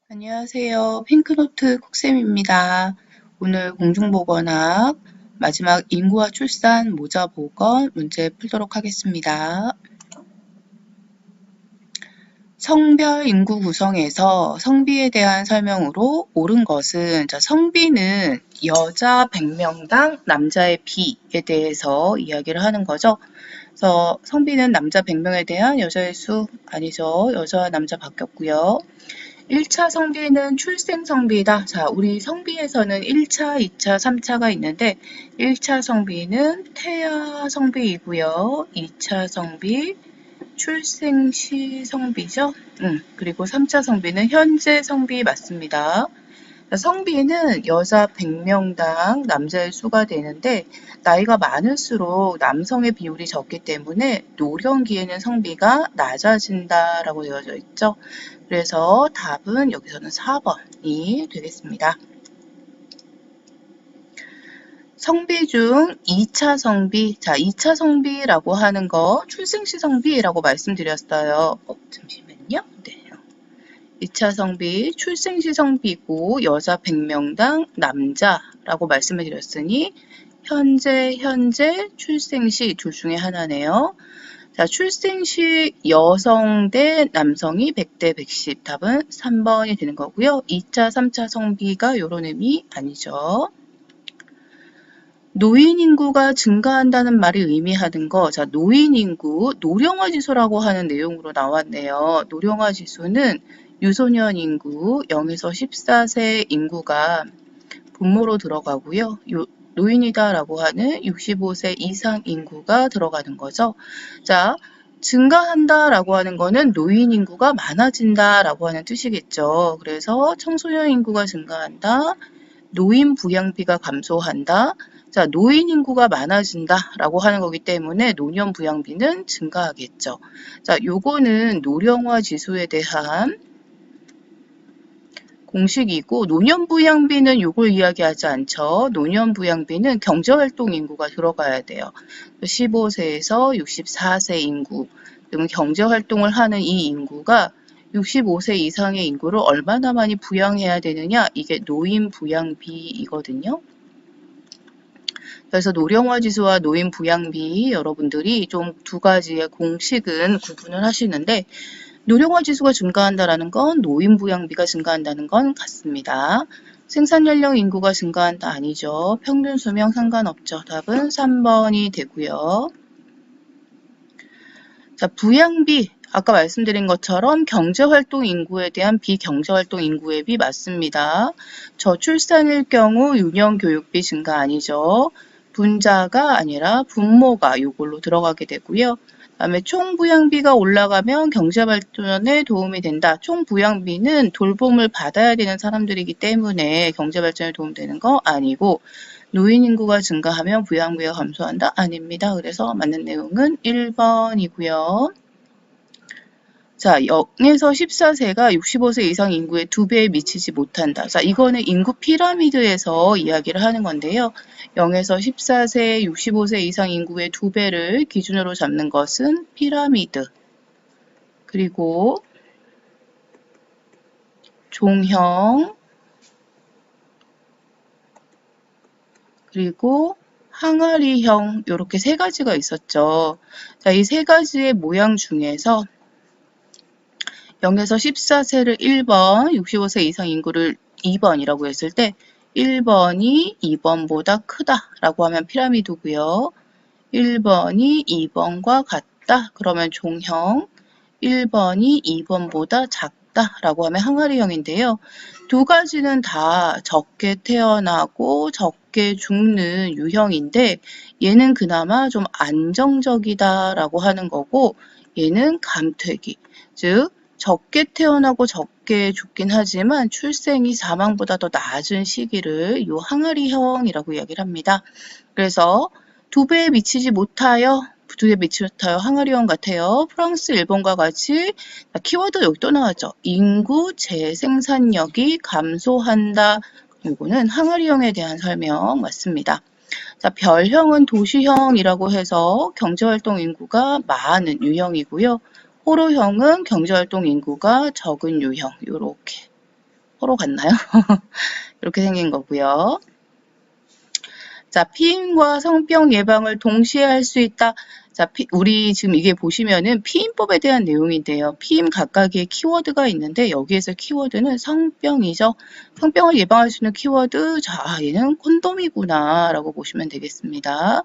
안녕하세요. 핑크노트 콕쌤입니다. 오늘 공중보건학 마지막 인구와 출산 모자 보건 문제 풀도록 하겠습니다. 성별 인구 구성에서 성비에 대한 설명으로 옳은 것은 성비는 여자 100명당 남자의 비에 대해서 이야기를 하는 거죠. 그래서 성비는 남자 100명에 대한 여자의 수 아니죠. 여자와 남자 바뀌었고요. 1차 성비는 출생 성비다. 자, 우리 성비에서는 1차, 2차, 3차가 있는데 1차 성비는 태아 성비이고요. 2차 성비 출생 시 성비죠. 그리고 3차 성비는 현재 성비 맞습니다. 성비는 여자 100명당 남자의 수가 되는데 나이가 많을수록 남성의 비율이 적기 때문에 노령기에는 성비가 낮아진다라고 되어져 있죠. 그래서 답은 여기서는 4번이 되겠습니다. 성비 중 2차 성비, 자 2차 성비라고 하는 거 출생시 성비라고 말씀드렸어요. 잠시만요. 네. 2차 성비, 출생시 성비고 여자 100명당 남자라고 말씀을 드렸으니 현재, 출생시 둘 중에 하나네요. 자, 출생시 여성 대 남성이 100대 110, 답은 3번이 되는 거고요. 2차, 3차 성비가 이런 의미 아니죠. 노인 인구가 증가한다는 말이 의미하는 거, 자, 노인 인구, 노령화 지수라고 하는 내용으로 나왔네요. 노령화 지수는 유소년 인구 0에서 14세 인구가 분모로 들어가고요. 노인이다라고 하는 65세 이상 인구가 들어가는 거죠. 자, 증가한다라고 하는 거는 노인 인구가 많아진다라고 하는 뜻이겠죠. 그래서 청소년 인구가 증가한다, 노인 부양비가 감소한다. 자, 노인 인구가 많아진다라고 하는 거기 때문에 노년 부양비는 증가하겠죠. 자, 요거는 노령화 지수에 대한 공식이고 노년부양비는 요걸 이야기하지 않죠. 노년부양비는 경제활동 인구가 들어가야 돼요. 15세에서 64세 인구, 그러면 경제활동을 하는 이 인구가 65세 이상의 인구를 얼마나 많이 부양해야 되느냐, 이게 노인부양비이거든요. 그래서 노령화 지수와 노인 부양비 여러분들이 좀 두 가지의 공식은 구분을 하시는데 노령화 지수가 증가한다는 건 노인 부양비가 증가한다는 건 같습니다. 생산 연령 인구가 증가한다 아니죠. 평균 수명 상관없죠. 답은 3번이 되고요. 자, 부양비 아까 말씀드린 것처럼 경제활동 인구에 대한 비경제활동 인구의 비 맞습니다. 저출산일 경우 유년교육비 증가 아니죠. 분자가 아니라 분모가 이걸로 들어가게 되고요. 그다음에 총부양비가 올라가면 경제발전에 도움이 된다. 총부양비는 돌봄을 받아야 되는 사람들이기 때문에 경제발전에 도움되는 거 아니고 노인 인구가 증가하면 부양비가 감소한다? 아닙니다. 그래서 맞는 내용은 1번이고요. 자, 0에서 14세가 65세 이상 인구의 2배에 미치지 못한다. 자, 이거는 인구 피라미드에서 이야기를 하는 건데요. 0에서 14세, 65세 이상 인구의 2배를 기준으로 잡는 것은 피라미드. 그리고 종형, 그리고 항아리형 이렇게 세 가지가 있었죠. 자, 이 세 가지의 모양 중에서 0에서 14세를 1번, 65세 이상 인구를 2번이라고 했을 때 1번이 2번보다 크다라고 하면 피라미드고요. 1번이 2번과 같다. 그러면 종형, 1번이 2번보다 작다라고 하면 항아리형인데요. 두 가지는 다 적게 태어나고 적게 죽는 유형인데 얘는 그나마 좀 안정적이다라고 하는 거고 얘는 감퇴기, 즉 적게 태어나고 적게 죽긴 하지만 출생이 사망보다 더 낮은 시기를 요 항아리형이라고 이야기를 합니다. 그래서 2배에 미치지 못하여, 2배에 미치지 못하여 항아리형 같아요. 프랑스, 일본과 같이 키워드 여기 또 나왔죠. 인구 재생산력이 감소한다. 이거는 항아리형에 대한 설명 맞습니다. 자, 별형은 도시형이라고 해서 경제활동 인구가 많은 유형이고요. 호로형은 경제활동 인구가 적은 유형, 요렇게 포로 같나요? 이렇게 생긴 거고요. 자, 피임과 성병 예방을 동시에 할 수 있다. 자, 우리 지금 이게 보시면은 피임법에 대한 내용인데요. 피임 각각의 키워드가 있는데 여기에서 키워드는 성병이죠. 성병을 예방할 수 있는 키워드, 자, 얘는 콘돔이구나 라고 보시면 되겠습니다.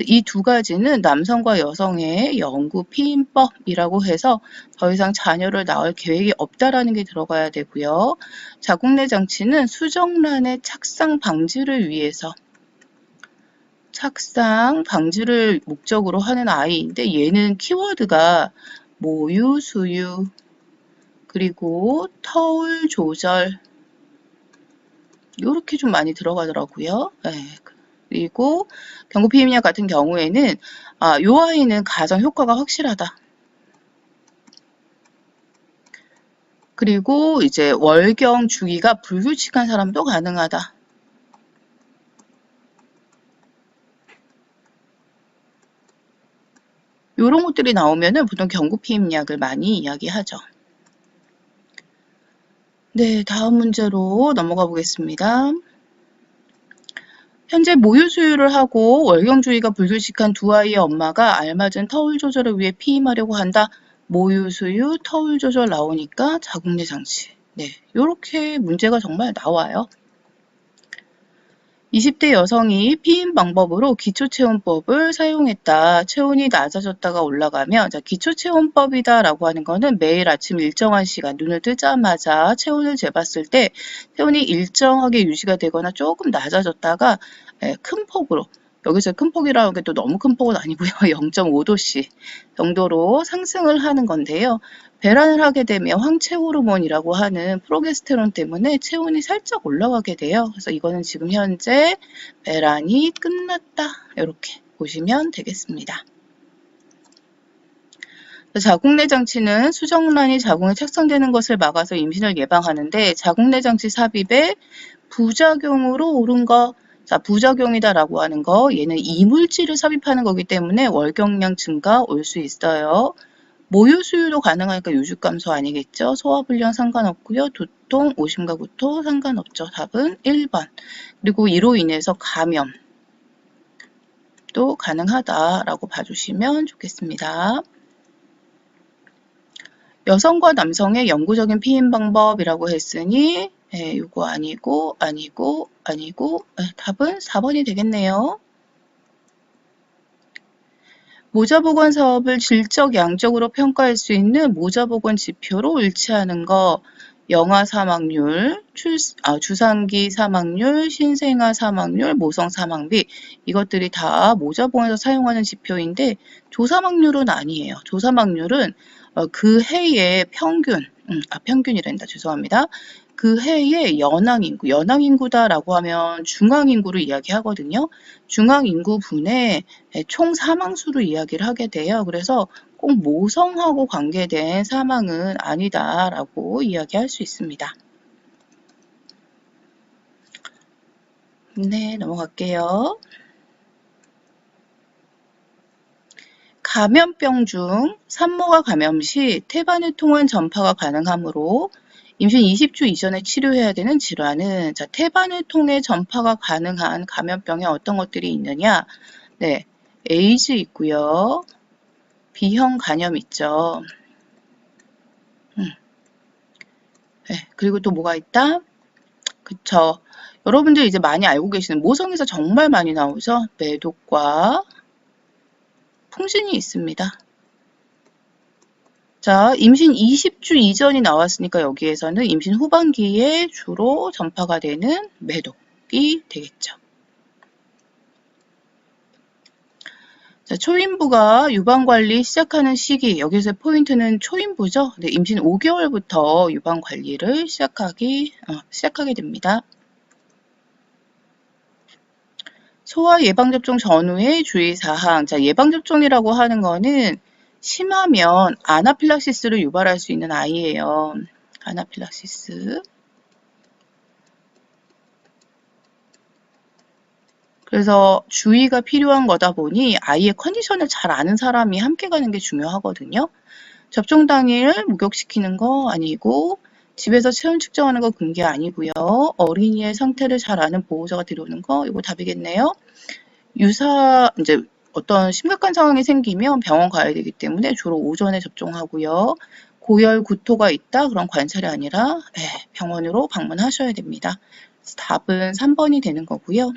이 두 가지는 남성과 여성의 영구 피임법이라고 해서 더 이상 자녀를 낳을 계획이 없다라는 게 들어가야 되고요. 자궁내 장치는 수정란의 착상 방지를 위해서 착상 방지를 목적으로 하는 아이인데 얘는 키워드가 모유, 수유, 그리고 터울 조절 이렇게 좀 많이 들어가더라고요. 네. 그리고 경구피임약 같은 경우에는 요 아이는 가정 효과가 확실하다. 그리고 이제 월경 주기가 불규칙한 사람도 가능하다. 이런 것들이 나오면은 보통 경구피임약을 많이 이야기하죠. 네, 다음 문제로 넘어가 보겠습니다. 현재 모유 수유를 하고 월경주의가 불규칙한 두 아이의 엄마가 알맞은 터울 조절을 위해 피임하려고 한다. 모유 수유, 터울 조절 나오니까 자궁내 장치. 네, 이렇게 문제가 정말 나와요. 20대 여성이 피임 방법으로 기초체온법을 사용했다. 체온이 낮아졌다가 올라가면 기초체온법이다 라고 하는 거는 매일 아침 일정한 시간 눈을 뜨자마자 체온을 재봤을 때 체온이 일정하게 유지가 되거나 조금 낮아졌다가 큰 폭으로, 여기서 큰 폭이라는 게 또 너무 큰 폭은 아니고요. 0.5도씨 정도로 상승을 하는 건데요. 배란을 하게 되면 황체 호르몬이라고 하는 프로게스테론 때문에 체온이 살짝 올라가게 돼요. 그래서 이거는 지금 현재 배란이 끝났다. 이렇게 보시면 되겠습니다. 자궁내 장치는 수정란이 자궁에 착상되는 것을 막아서 임신을 예방하는데 자궁내 장치 삽입에 부작용으로 오른 거, 자, 부작용이다라고 하는 거, 얘는 이물질을 삽입하는 거기 때문에 월경량 증가 올 수 있어요. 모유 수유도 가능하니까 유죽 감소 아니겠죠? 소화불량 상관없고요. 두통, 오심과 구토 상관없죠. 답은 1번. 그리고 이로 인해서 감염도 가능하다라고 봐주시면 좋겠습니다. 여성과 남성의 영구적인 피임 방법이라고 했으니 이거 아니고 답은 4번이 되겠네요. 모자보건 사업을 질적 양적으로 평가할 수 있는 모자보건 지표로 일치하는 거, 영아 사망률, 주상기 사망률, 신생아 사망률, 모성 사망비 이것들이 다 모자보건에서 사용하는 지표인데 조사망률은 아니에요. 조사망률은 그 해의 평균, 평균이란다. 죄송합니다. 그 해의 연항인구, 연항인구다라고 하면 중앙인구를 이야기하거든요. 중앙인구 분의 총 사망수를 이야기를 하게 돼요. 그래서 꼭 모성하고 관계된 사망은 아니다라고 이야기할 수 있습니다. 네, 넘어갈게요. 감염병 중 산모가 감염 시 태반을 통한 전파가 가능하므로 임신 20주 이전에 치료해야 되는 질환은 태반을 통해 전파가 가능한 감염병에 어떤 것들이 있느냐? 네, 에이즈 있고요. B형 간염 있죠. 네, 그리고 또 뭐가 있다? 그쵸. 여러분들 이제 많이 알고 계시는 모성에서 정말 많이 나오죠. 매독과 풍신이 있습니다. 자, 임신 20주 이전이 나왔으니까 여기에서는 임신 후반기에 주로 전파가 되는 매독이 되겠죠. 자, 초임부가 유방관리 시작하는 시기, 여기서 포인트는 초임부죠. 네, 임신 5개월부터 유방관리를 시작하게 됩니다. 소아 예방접종 전후의 주의사항. 자, 예방접종이라고 하는 거는 심하면 아나필락시스를 유발할 수 있는 아이예요. 아나필락시스. 그래서 주의가 필요한 거다 보니 아이의 컨디션을 잘 아는 사람이 함께 가는 게 중요하거든요. 접종 당일 목욕시키는 거 아니고 집에서 체온 측정하는 거 금기 아니고요. 어린이의 상태를 잘 아는 보호자가 데려오는 거, 이거 답이겠네요. 이제 어떤 심각한 상황이 생기면 병원 가야 되기 때문에 주로 오전에 접종하고요. 고열, 구토가 있다? 그런 관찰이 아니라 병원으로 방문하셔야 됩니다. 답은 3번이 되는 거고요.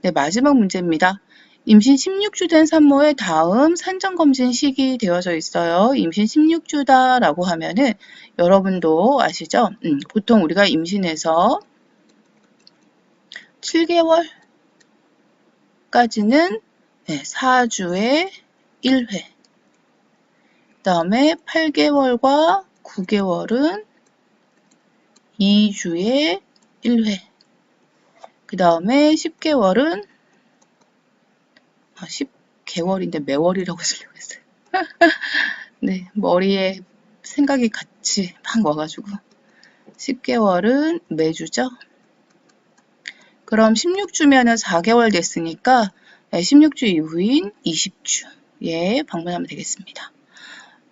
네, 마지막 문제입니다. 임신 16주 된 산모의 다음 산정검진 시기 되어져 있어요. 임신 16주다라고 하면은 여러분도 아시죠? 보통 우리가 임신해서 7개월까지는 4주에 1회, 그 다음에 8개월과 9개월은 2주에 1회, 그 다음에 10개월은 10개월인데 매월이라고 쓰려고 했어요. 네, 머리에 생각이 같이 막 와가지고 10개월은 매주죠. 그럼 16주면은 4개월 됐으니까 16주 이후인 20주에 방문하면 되겠습니다.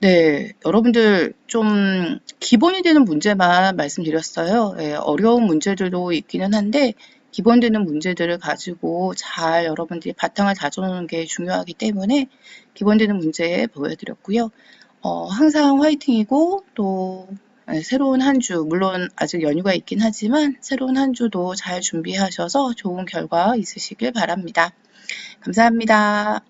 네, 여러분들 좀 기본이 되는 문제만 말씀드렸어요. 어려운 문제들도 있기는 한데 기본 되는 문제들을 가지고 잘 여러분들이 바탕을 다져놓는 게 중요하기 때문에 기본 되는 문제 보여드렸고요. 항상 화이팅이고 또 새로운 한 주, 물론 아직 연휴가 있긴 하지만 새로운 한 주도 잘 준비하셔서 좋은 결과 있으시길 바랍니다. 감사합니다.